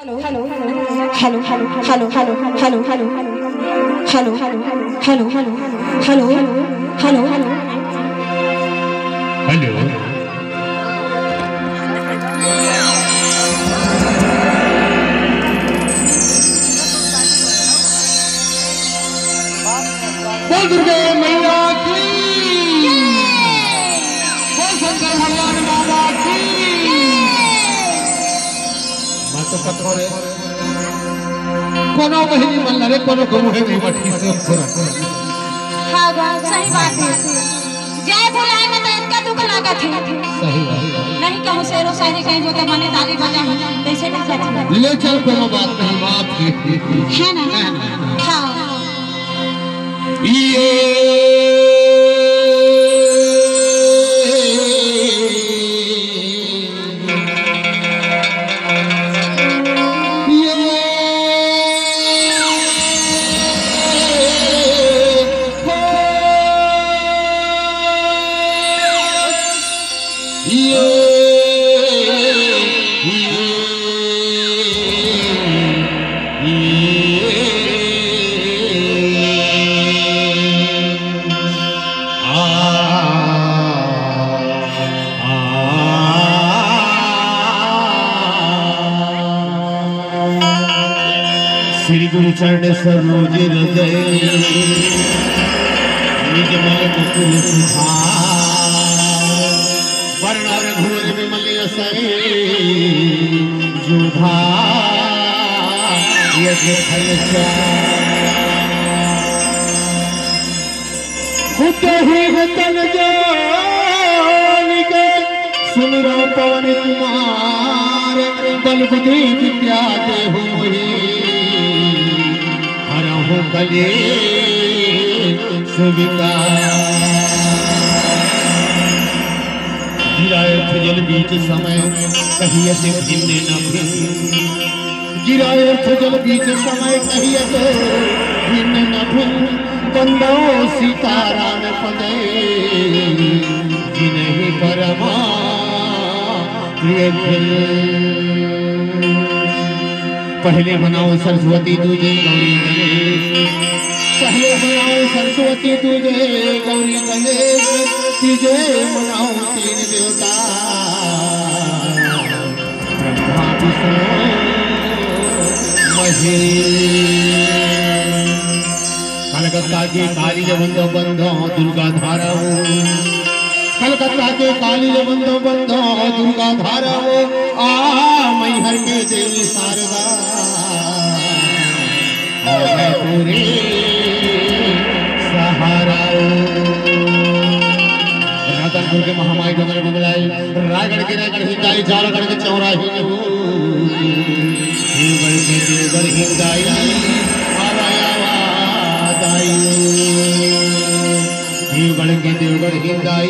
Hello hello hello hello hello hello hello hello hello hello hello hello बोल दुर्गे मैया की, बोल शंकर भगवान बाबा की। मत कठोरे कोनो बहिनी मन रे कोनो को मुहे नहीं मठी से छोरा। हां सही बात है। जय भोला में तो इनका दुख लागत है। सही बात नहीं कहूं शेरो शायरी कहीं जो तो माने ताली बजा कैसे नहीं जाती। ले चल कोनो बात नहीं माफ है ना। हां ये श्री गुरु चरण सरोज हृदय निज मल मुकुल सुधार वर्ण रघुवर विमल सरे जोधा यज्ञ फल हुतन सुमिरो पवन कुमार बल बुद्धि विद्या देहु मोहि हरहु कले सुविता गिरायत जल बीच समय कहिए से भिन्न न भिन्न गिरायत जल बीच समय कहिए तो भिन्न न भिन्न बंदो सीताराम पदे जिन्हें परमा प्रिय पहले बनाओ सरस्वती तुझे गौरी गणेश पहले बनाओ सरस्वती तुझे गौरी गणेश तुझे मनाओ तीन देवता ब्रह्मा विष्णु महेश कलकत्ता के काली बंधो बंधो दुर्गा धारा कलकत्ता के काली बंधो बंधो दुर्गा धारा आ मैहर के देवी शारदा पूरे सहारा राधनपुर के महामाई डोंगर बुलाई रायगढ़ के हिंदाई झालागढ़ के चौराही देवगढ़ हिंदाई देवगढ़ के देवगढ़ हिंदाई